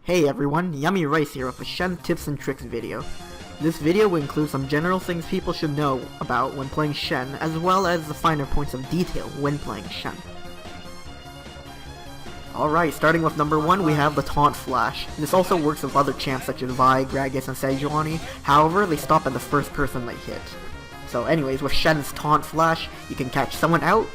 Hey everyone, Yummy Rice here with a Shen tips and tricks video. This video will include some general things people should know about when playing Shen, as well as the finer points of detail when playing Shen. Alright, starting with number 1, we have the Taunt Flash. This also works with other champs such as Vi, Gragas, and Sejuani, however, they stop at the first person they hit. So anyways, with Shen's Taunt Flash, you can catch someone out,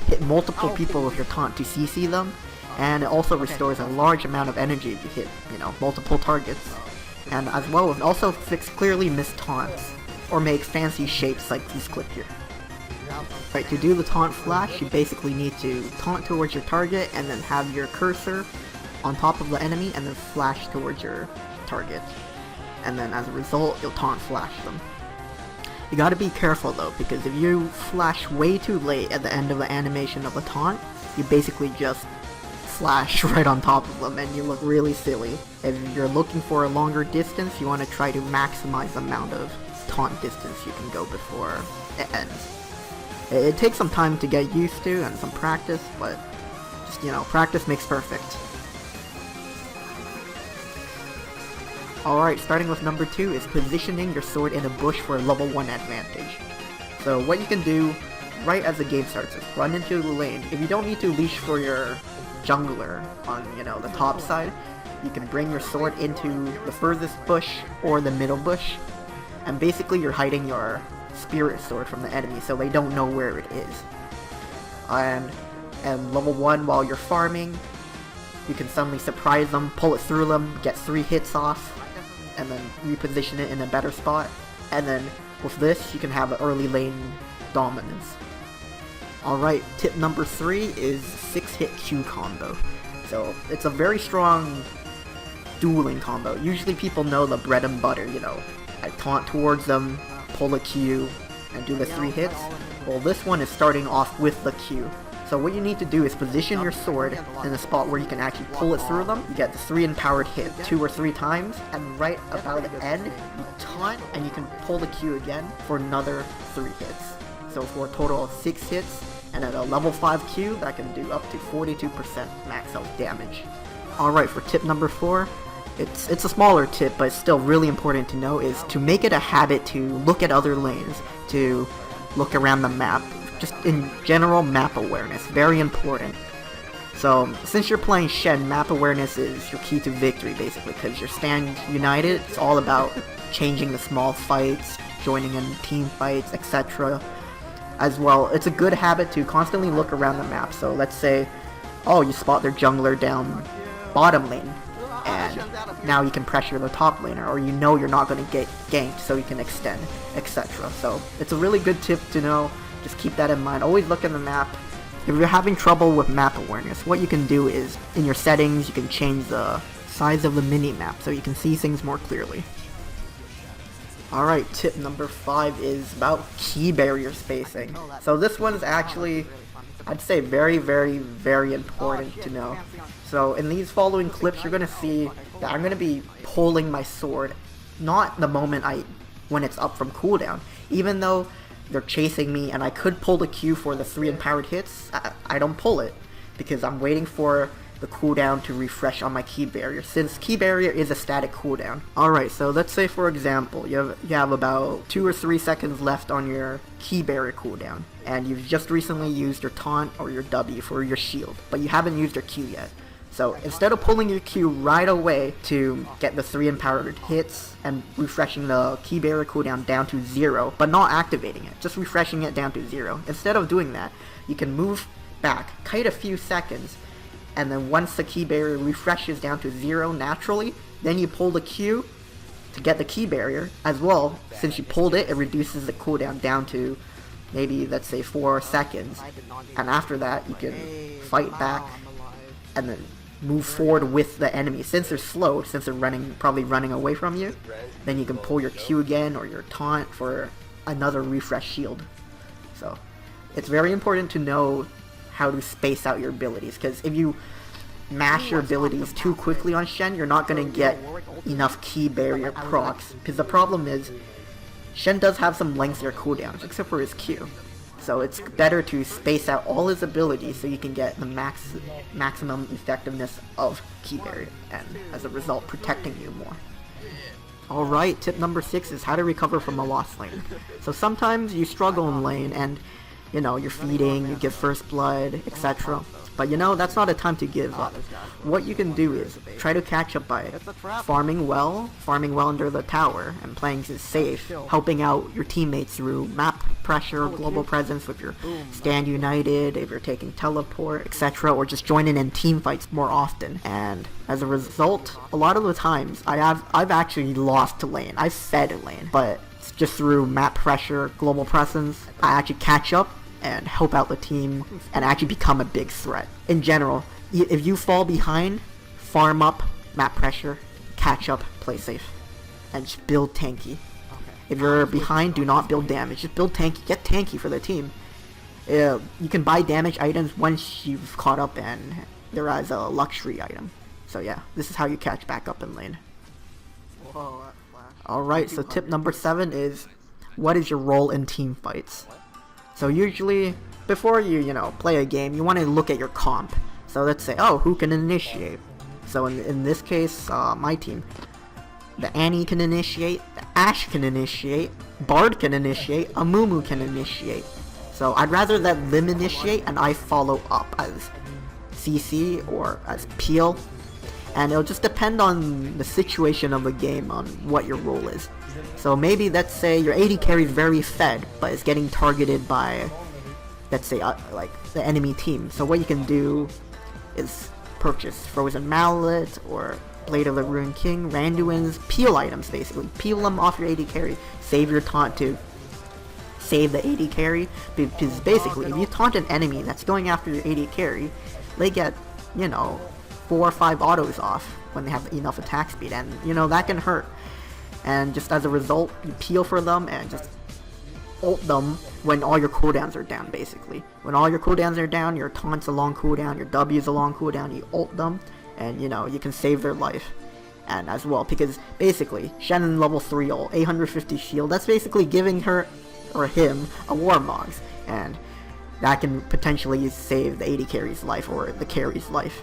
hit multiple people with your taunt to CC them, and it also restores a large amount of energy if you hit, multiple targets. And as well, it also fix clearly missed taunts, or make fancy shapes like this clip here. Right, to do the Taunt Flash, you basically need to taunt towards your target, and then have your cursor on top of the enemy, and then flash towards your target. And then as a result, you'll Taunt Flash them. You gotta be careful though, because if you flash way too late at the end of the animation of a taunt, you basically just flash right on top of them and you look really silly. If you're looking for a longer distance, you want to try to maximize the amount of taunt distance you can go before it ends. It takes some time to get used to and some practice, but just, practice makes perfect. Alright, starting with number 2 is positioning your sword in a bush for a level 1 advantage. So what you can do right as the game starts is run into the lane. If you don't need to leash for your jungler on, the top side, you can bring your sword into the furthest bush or the middle bush, and basically you're hiding your spirit sword from the enemy so they don't know where it is. And level 1, while you're farming, you can suddenly surprise them, pull it through them, get 3 hits off, and then reposition it in a better spot. And then with this, you can have an early lane dominance. Alright, tip number 3 is 6-hit Q combo. So it's a very strong dueling combo. Usually people know the bread and butter, I taunt towards them, pull a Q, and do the 3 hits. Well, this one is starting off with the Q. So what you need to do is position your sword in a spot where you can actually pull it through them. You get the 3 empowered hit 2 or 3 times, and right about the end, you taunt and you can pull the Q again for another 3 hits. So for a total of 6 hits, and at a level 5 Q, that can do up to 42% max health damage. Alright, for tip number 4, it's a smaller tip, but it's still really important to know, is to make it a habit to look at other lanes, to look around the map. Just in general, map awareness, very important. So, since you're playing Shen, map awareness is your key to victory, basically, because you're stand united. It's all about changing the small fights, joining in team fights, etc. As well, it's a good habit to constantly look around the map. So, let's say, you spot their jungler down bottom lane, and now you can pressure the top laner, or you're not going to get ganked, so you can extend, etc. So, it's a really good tip to know. Just keep that in mind. Always look at the map. If you're having trouble with map awareness, what you can do is, in your settings, you can change the size of the mini-map so you can see things more clearly. Alright, tip number 5 is about key barrier spacing. So this one is actually, I'd say, very, very, very important to know. So in these following clips, you're going to see that I'm going to be pulling my sword, not the moment when it's up from cooldown. Even though they're chasing me and I could pull the Q for the 3 empowered hits, I don't pull it, because I'm waiting for the cooldown to refresh on my key barrier, since key barrier is a static cooldown. Alright, so let's say for example, you have about 2 or 3 seconds left on your key barrier cooldown, and you've just recently used your taunt or your W for your shield, but you haven't used your Q yet. So instead of pulling your Q right away to get the 3 empowered hits and refreshing the key barrier cooldown down to 0, but not activating it, just refreshing it down to 0. Instead of doing that, you can move back, kite a few seconds, and then once the key barrier refreshes down to 0 naturally, then you pull the Q to get the key barrier. As well, since you pulled it, it reduces the cooldown down to maybe, let's say, 4 seconds. And after that, you can fight back and then move forward with the enemy. Since they're slow, since they're probably running away from you, then you can pull your Q again or your taunt for another refresh shield. So it's very important to know how to space out your abilities, because if you mash your abilities too quickly on Shen, you're not going to get enough key barrier procs, because the problem is Shen does have some lengthier cooldowns, except for his Q. So it's better to space out all his abilities so you can get the maximum effectiveness of key barrier, and as a result protecting you more. Alright, tip number 6 is how to recover from a lost lane. So sometimes you struggle in lane and, you know, you're feeding, you give first blood, etc. But you know, that's not a time to give up. What you can do is try to catch up by farming well under the tower, and playing safe, helping out your teammates through map pressure, global presence with your stand united, if you're taking teleport, etc. Or just joining in team fights more often. And as a result, a lot of the times I've actually lost to lane. I've fed a lane, but just through map pressure, global presence, I actually catch up and help out the team and actually become a big threat. In general, if you fall behind, farm up, map pressure, catch up, play safe, and just build tanky. If you're behind, do not build damage, just build tanky, get tanky for the team. You can buy damage items once you've caught up, and they're as a luxury item. So yeah, this is how you catch back up in lane. Alright, so tip number 7 is, what is your role in team fights? So usually, before you play a game, you want to look at your comp. So let's say, oh, who can initiate? So in this case, my team, the Annie can initiate, the Ashe can initiate, Bard can initiate, Amumu can initiate. So I'd rather let them initiate and I follow up as CC or as Peel. And it'll just depend on the situation of the game on what your role is. So maybe let's say your AD carry is very fed, but is getting targeted by, let's say, like the enemy team. So what you can do is purchase Frozen Mallet or Blade of the Ruined King, Randuin's, peel items basically. Peel them off your AD carry, save your taunt to save the AD carry, because basically if you taunt an enemy that's going after your AD carry, they get, 4 or 5 autos off when they have enough attack speed, and that can hurt. And just as a result, you peel for them and just ult them when all your cooldowns are down, basically. When all your cooldowns are down, your taunt's a long cooldown, your W's a long cooldown, you ult them, and you can save their life. And as well, because basically, Shen level 3 ult, 850 shield, that's basically giving her or him a Warmogs, and that can potentially save the AD carry's life or the carry's life.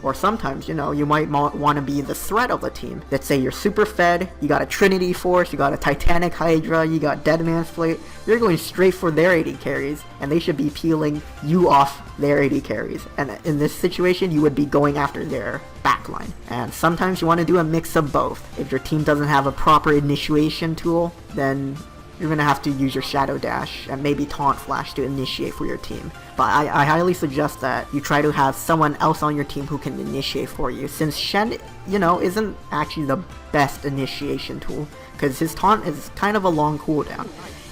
Or sometimes, you might want to be the threat of the team. Let's say you're super fed, you got a Trinity Force, you got a Titanic Hydra, you got Deadman's Plate. You're going straight for their AD carries, and they should be peeling you off their AD carries. And in this situation, you would be going after their backline. And sometimes you want to do a mix of both. If your team doesn't have a proper initiation tool, then you're going to have to use your Shadow Dash and maybe Taunt Flash to initiate for your team. But I highly suggest that you try to have someone else on your team who can initiate for you, since Shen, isn't actually the best initiation tool, because his taunt is kind of a long cooldown,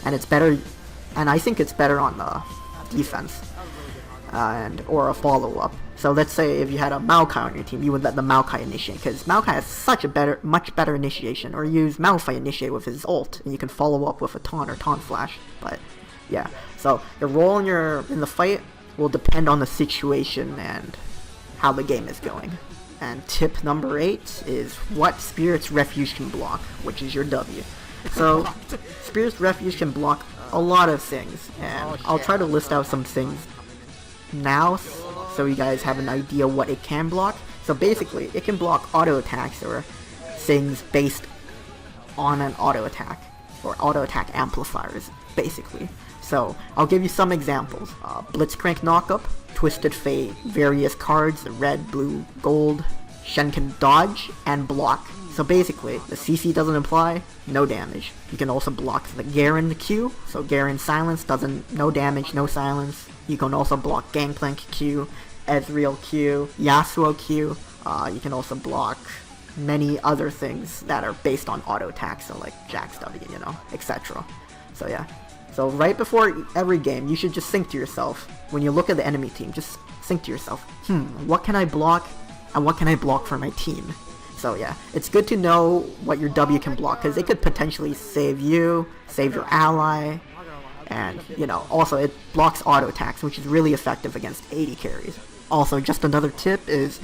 and it's better, and I think it's better on the defense, or a follow-up. So let's say if you had a Maokai on your team, you would let the Maokai initiate, because Maokai has much better initiation, or use Malphite initiate with his ult, and you can follow up with a taunt or Taunt Flash. But yeah, so your role in the fight will depend on the situation and how the game is going. And tip number 8 is what Spirit's Refuge can block, which is your W. So Spirit's Refuge can block a lot of things, and I'll try to list out some things now so you guys have an idea what it can block. So basically, it can block auto attacks or things based on an auto attack, or auto attack amplifiers, basically. So I'll give you some examples. Blitzcrank Knockup, Twisted Fate, various cards, red, blue, gold. Shen can dodge and block. So basically, the CC doesn't apply, no damage. You can also block the Garen Q, so Garen Silence no damage, no silence. You can also block Gangplank Q, Ezreal Q, Yasuo Q. You can also block many other things that are based on auto attacks, so like Jax W, etc. So yeah. So right before every game, you should just think to yourself, when you look at the enemy team, just think to yourself, what can I block, and what can I block for my team? So yeah, it's good to know what your W can block, because it could potentially save you, save your ally, and, also it blocks auto attacks, which is really effective against AD carries. Also, just another tip is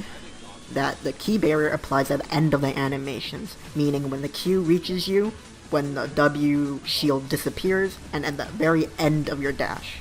that the key barrier applies at the end of the animations, meaning when the Q reaches you, when the W shield disappears, and at the very end of your dash.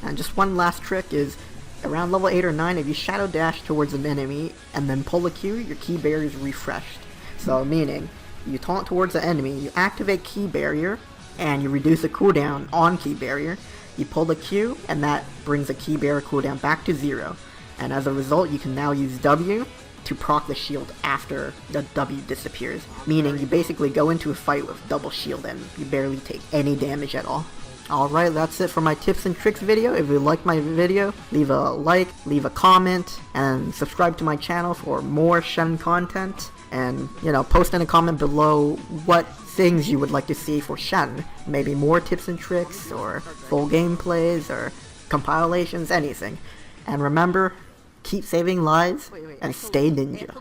And just one last trick is, around level 8 or 9, if you shadow dash towards an enemy and then pull a Q, your key barrier is refreshed. So meaning, you taunt towards the enemy, you activate key barrier, and you reduce the cooldown on key barrier, you pull the Q, and that brings the key barrier cooldown back to 0. And as a result, you can now use W to proc the shield after the W disappears. Meaning, you basically go into a fight with double shield and you barely take any damage at all. Alright, that's it for my tips and tricks video. If you liked my video, leave a like, leave a comment, and subscribe to my channel for more Shen content. And, post in a comment below what things you would like to see for Shen. Maybe more tips and tricks, or full gameplays, or compilations, anything. And remember, keep saving lives, and stay ninja.